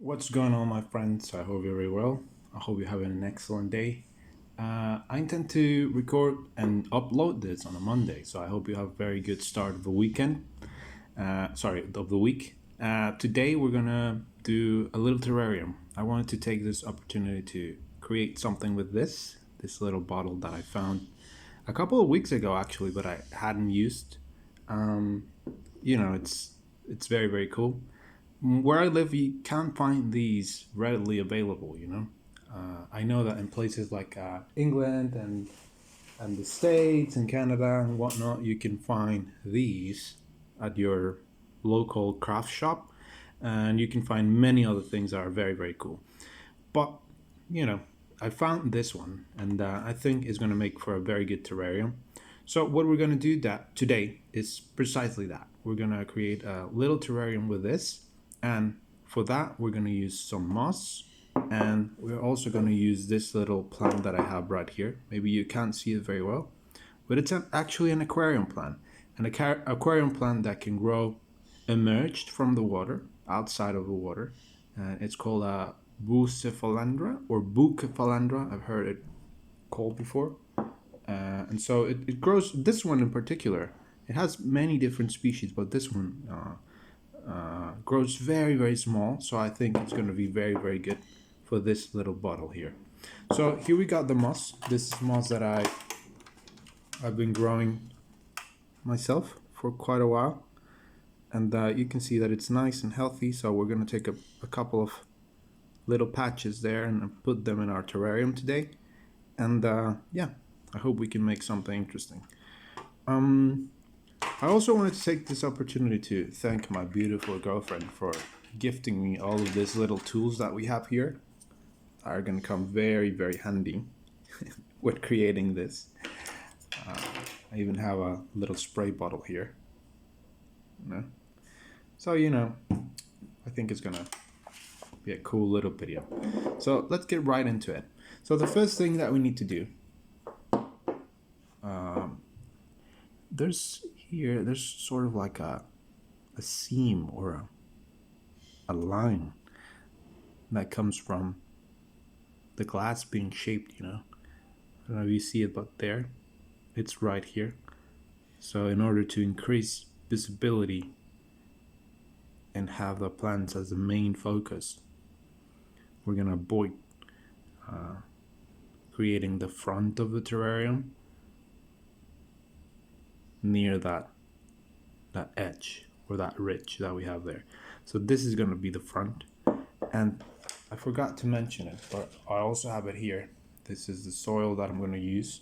What's going on, my friends? I hope you're very well. I hope you're having an excellent day. I intend to record and upload this on a Monday, so I hope you have a very good start of the weekend. Of the week. Today we're gonna do a little terrarium. I wanted to take this opportunity to create something with this little bottle that I found a couple of weeks ago, actually, but I hadn't used. Um, it's very cool. Where I live, you can't find these readily available. I know that in places like England and the States and Canada and whatnot, you can find these at your local craft shop, and you can find many other things that are very cool. But you know, I found this one, and I think it's going to make for a very good terrarium. So what we're going to do that today is precisely that. We're going to create a little terrarium with this, and for that we're going to use some moss, and we're also going to use this little plant that I have right here. Maybe you can't see it very well, but it's actually an aquarium plant, aquarium plant that can grow emerged from the water, outside of the water. It's called a bucephalandra or bucephalandra. I've heard it called before. And so it grows, this one in particular, it has many different species, but this one grows very small. So I think it's going to be very good for this little bottle here. So here we got the moss. This is moss that I've been growing myself for quite a while, and you can see that it's nice and healthy. So we're going to take a couple of little patches there and put them in our terrarium today. And yeah, I hope we can make something interesting. I also wanted to take this opportunity to thank my beautiful girlfriend for gifting me all of these little tools that we have here. Are going to come very handy with creating this. I even have a little spray bottle here. So I think it's gonna be a cool little video. So let's get right into it. So the first thing that we need to do, there's sort of like a seam or a line that comes from the glass being shaped. I don't know if you see it, but there, it's right here. So in order to increase visibility and have the plants as the main focus, we're gonna avoid creating the front of the terrarium near that edge or that ridge that we have there. So this is gonna be the front, and I forgot to mention it, but I also have it here. This is the soil that I'm gonna use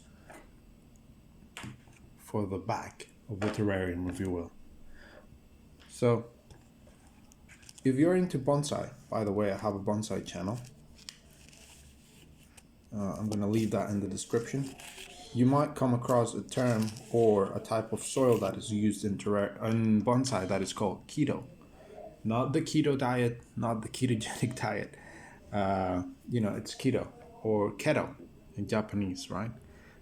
for the back of the terrarium, if you will. So if you're into bonsai, by the way, I have a bonsai channel. I'm going to leave that in the description. You might come across a term or a type of soil that is used in bonsai that is called keto. Not the keto diet, not the ketogenic diet. It's keto or keto in Japanese, right?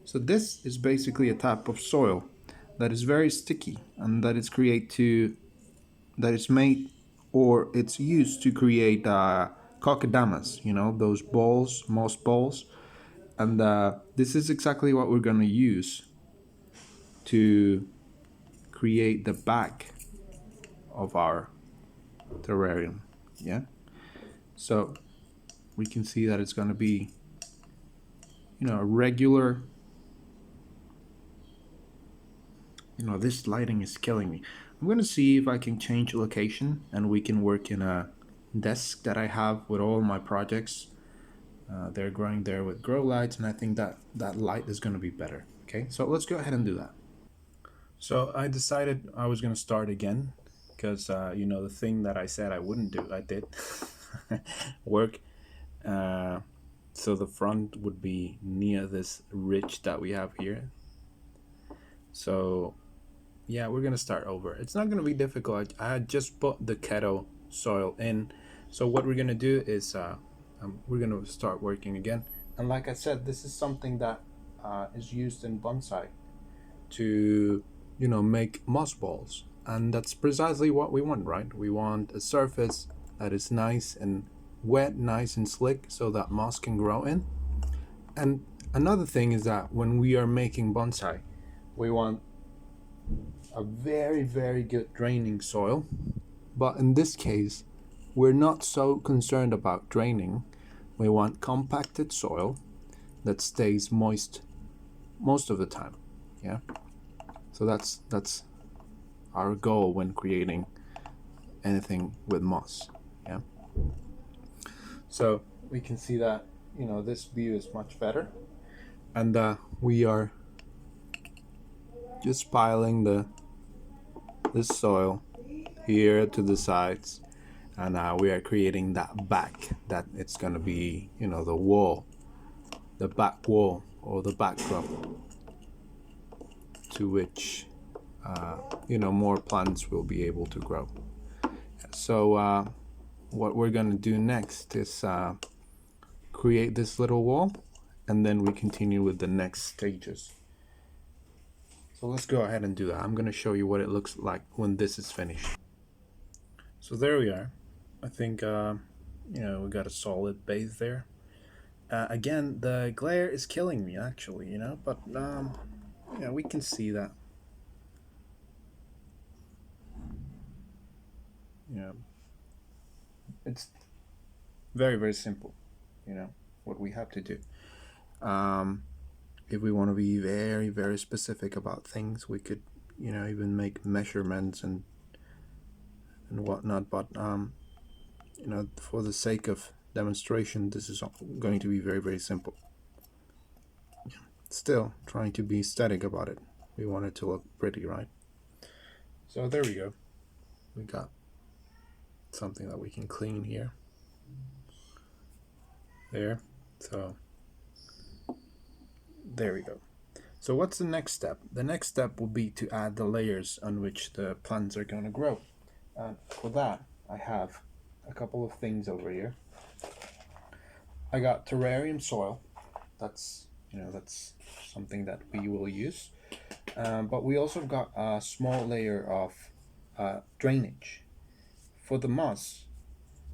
So this is basically a type of soil that is very sticky, and that is made, or it's used to create kokedamas, those balls, moss balls. And this is exactly what we're going to use to create the back of our terrarium. Yeah. So we can see that it's going to be, a regular. This lighting is killing me. I'm going to see if I can change location and we can work in a desk that I have with all my projects. They're growing there with grow lights, and I think that light is going to be better. Okay, so let's go ahead and do that. So I decided I was going to start again because, the thing that I said I wouldn't do, I did work. So the front would be near this ridge that we have here. So yeah, we're gonna start over. It's not gonna be difficult. I had just put the keto soil in. So what we're gonna do is we're gonna start working again. And like I said, this is something that is used in bonsai to make moss balls, and that's precisely what we want, right? We want a surface that is nice and wet, nice and slick, so that moss can grow in. And another thing is that when we are making bonsai, we want a very, very good draining soil. But in this case, we're not so concerned about draining. We want compacted soil that stays moist most of the time. Yeah. So that's our goal when creating anything with moss. Yeah. So we can see that, you know, this view is much better, and we are just piling this soil here to the sides, and we are creating that back, that it's gonna be, you know, the wall, the back wall, or the backdrop to which you know, more plants will be able to grow. So what we're gonna do next is create this little wall, and then we continue with the next stages. So let's go ahead and do that. I'm gonna show you what it looks like when this is finished. So there we are. I think you know, we got a solid base there. Again, the glare is killing me actually, you know, but yeah, we can see that. Yeah, it's very, very simple, you know, what we have to do. If we want to be very, very specific about things, we could, you know, even make measurements and whatnot. But you know, for the sake of demonstration, this is going to be very, very simple. Still trying to be aesthetic about it. We want it to look pretty, right? So there we go. We got something that we can clean here. There. So there we go. So what's the next step? The next step will be to add the layers on which the plants are going to grow. For that, I have a couple of things over here. I got terrarium soil. That's, you know, that's something that we will use. But we also got a small layer of drainage. For the moss,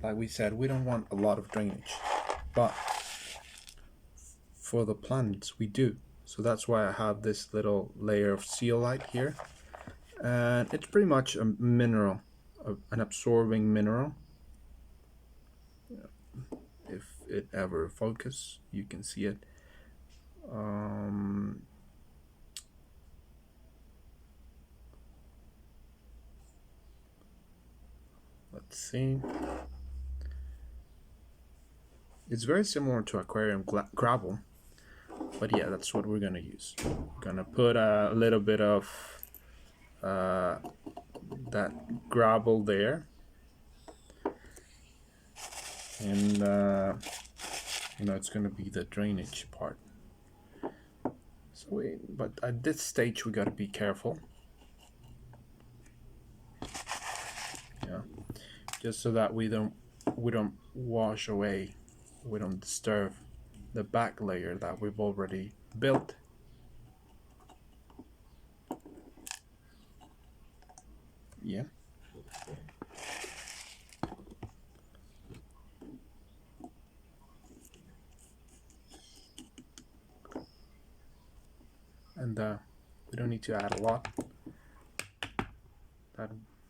like we said, we don't want a lot of drainage, but for the plants we do. So that's why I have this little layer of zeolite here, and it's pretty much a mineral, an absorbing mineral. If it ever focus, you can see it. Let's see. It's very similar to aquarium gravel, but yeah, that's what we're gonna use. We're gonna put a little bit of that gravel there, and you know, it's gonna be the drainage part. So but at this stage we gotta be careful. Yeah, just so that we don't wash away, we don't disturb the back layer that we've already built. Yeah. And we don't need to add a lot.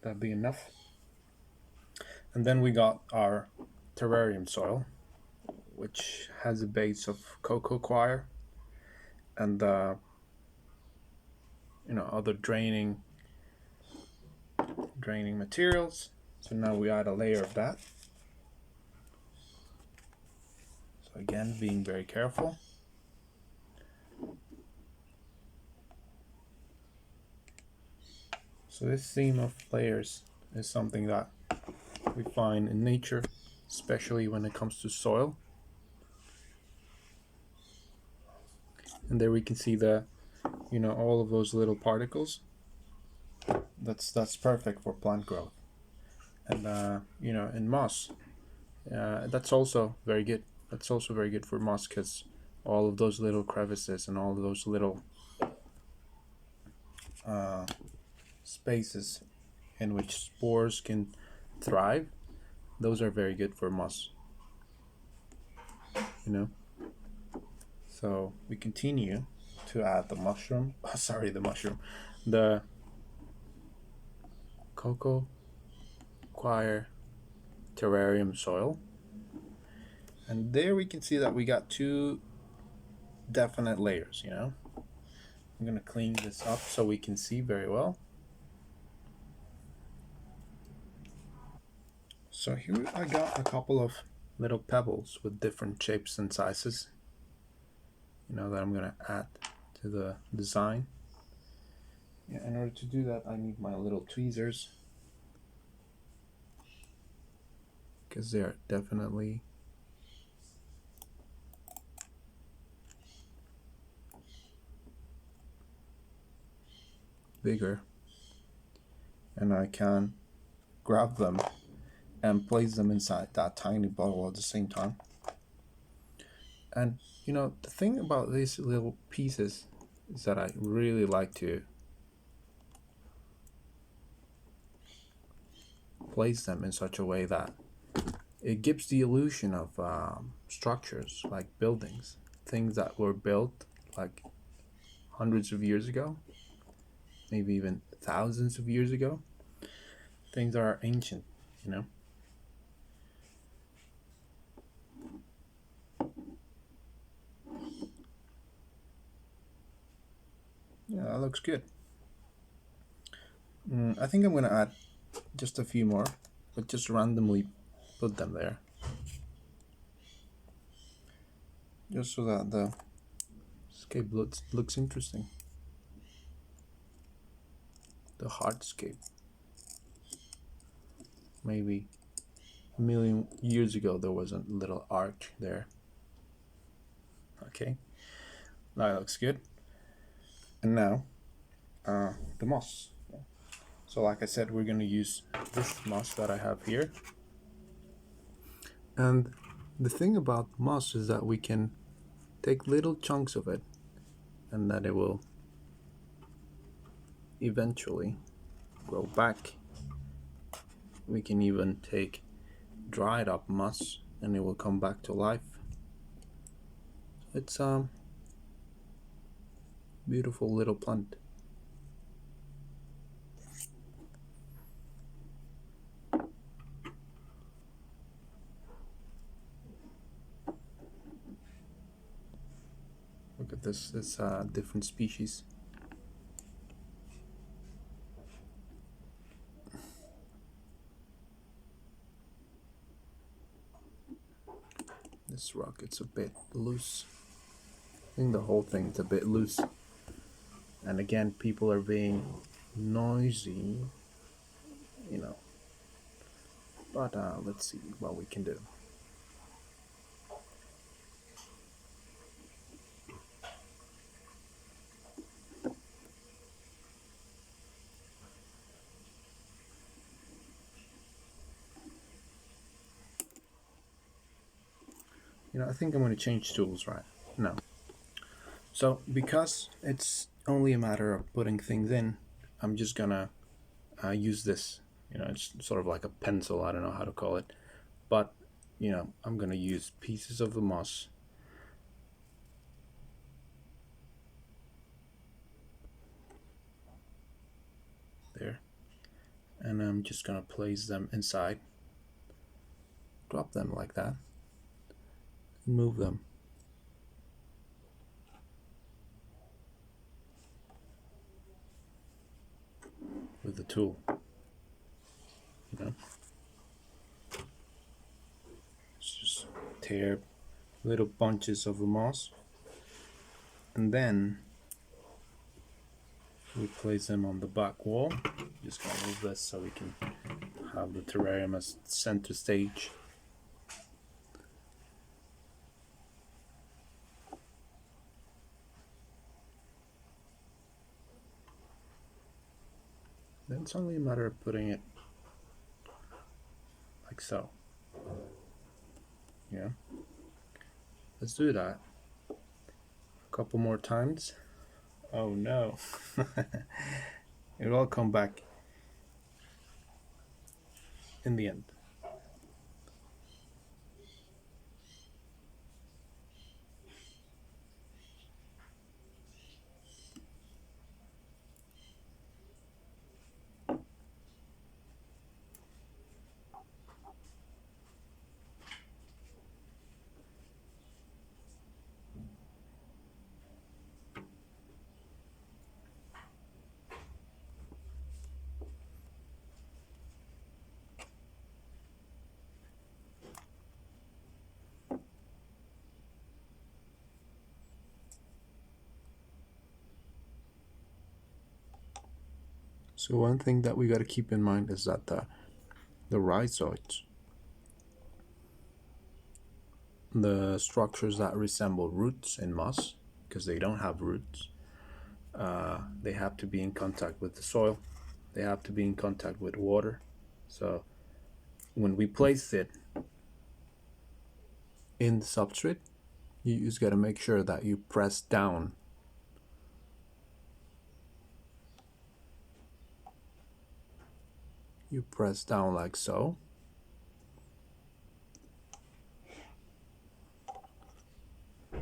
That'd be enough. And then we got our terrarium soil, which has a base of cocoa coir and you know, other draining materials. So now we add a layer of that. So again, being very careful. So this theme of layers is something that we find in nature, especially when it comes to soil. And there we can see the, you know, all of those little particles. That's perfect for plant growth. And you know, in moss, that's also very good. That's also very good for moss, because all of those little crevices and all of those little spaces in which spores can thrive, those are very good for moss. you know. So we continue to add the mushroom. Oh, sorry, the mushroom, the cocoa coir terrarium soil, and there we can see that we got two definite layers. I'm gonna clean this up so we can see very well. So here I got a couple of little pebbles with different shapes and sizes, that I'm gonna add to the design. Yeah, in order to do that, I need my little tweezers, because they're definitely bigger, and I can grab them and place them inside that tiny bottle at the same time. And the thing about these little pieces is that I really like to place them in such a way that it gives the illusion of structures like buildings, things that were built like hundreds of years ago, maybe even thousands of years ago, things that are ancient, Yeah, that looks good. I think I'm going to add just a few more, but just randomly put them there, just so that the scape looks interesting. The hardscape. Maybe a million years ago there was a little arch there. Okay, that looks good. And now the moss. So like I said, we're going to use this moss that I have here. And the thing about moss is that we can take little chunks of it, and that it will eventually grow back. We can even take dried up moss and it will come back to life. It's a beautiful little plant. Look at this, it's a different species. This rock, it's a bit loose. I think the whole thing's a bit loose. And again, people are being noisy, But let's see what we can do. I think I'm going to change tools right now. So because it's only a matter of putting things in, I'm just gonna use this. It's sort of like a pencil, I don't know how to call it, but I'm gonna use pieces of the moss there, and I'm just gonna place them inside, drop them like that, move them. With the tool, just tear little bunches of the moss, and then we place them on the back wall. Just gonna move this so we can have the terrarium as center stage. Then it's only a matter of putting it like so. Let's do that a couple more times. Oh no. It'll all come back in the end. So one thing that we got to keep in mind is that the rhizoids, the structures that resemble roots in moss, because they don't have roots, they have to be in contact with the soil. They have to be in contact with water. So when we place it in the substrate, you just got to make sure that you press down. You press down like so.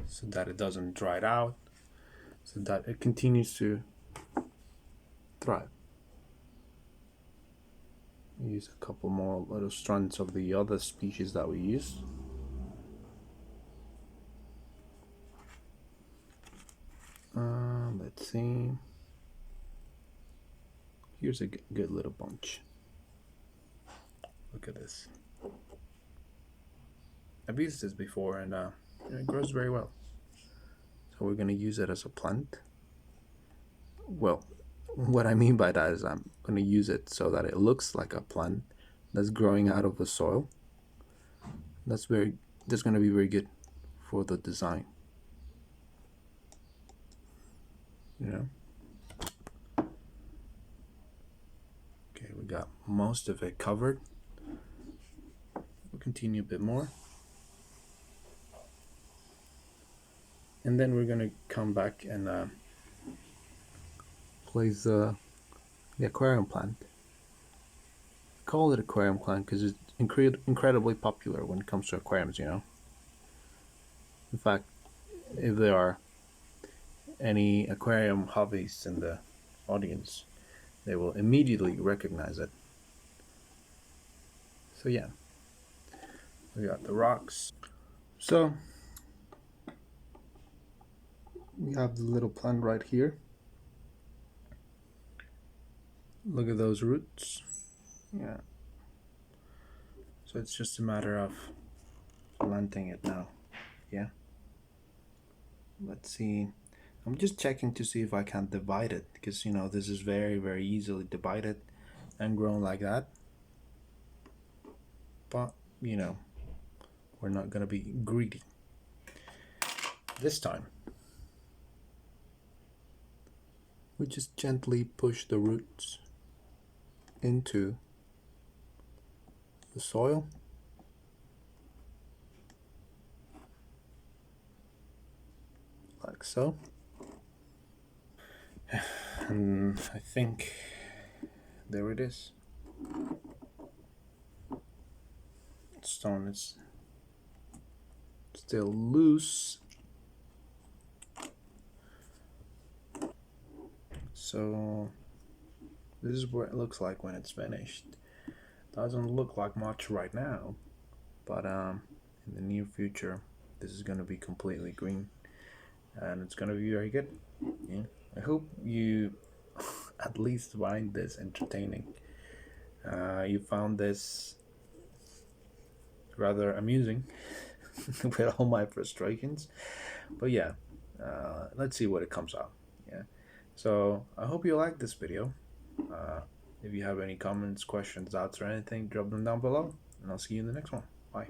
So that it doesn't dry it out, so that it continues to thrive. Use a couple more little strands of the other species that we use. Let's see. Here's a good little bunch. Look at this. I've used this before, and it grows very well. So we're gonna use it as a plant. Well, what I mean by that is I'm gonna use it so that it looks like a plant that's growing out of the soil. That's gonna be very good for the design. You know. Okay, we got most of it covered. We'll continue a bit more. And then we're gonna come back and place the aquarium plant. I call it aquarium plant because it's incredibly popular when it comes to aquariums, you know. In fact, if there are any aquarium hobbyists in the audience, they will immediately recognize it. So yeah, we got the rocks. So we have the little plant right here. Look at those roots. Yeah. So it's just a matter of planting it now. Yeah. Let's see. I'm just checking to see if I can divide it, because you know this is very easily divided and grown like that. But you know, we're not gonna be greedy this time. We just gently push the roots into the soil. Like so. And I think there it is. Stone is still loose. So this is what it looks like when it's finished. Doesn't look like much right now, but in the near future this is going to be completely green and it's going to be very good. Yeah. I hope you at least find this entertaining. You found this rather amusing with all my frustrations, but yeah, let's see what it comes out. Yeah, so I hope you like this video. If you have any comments, questions, doubts, or anything, drop them down below, and I'll see you in the next one. Bye.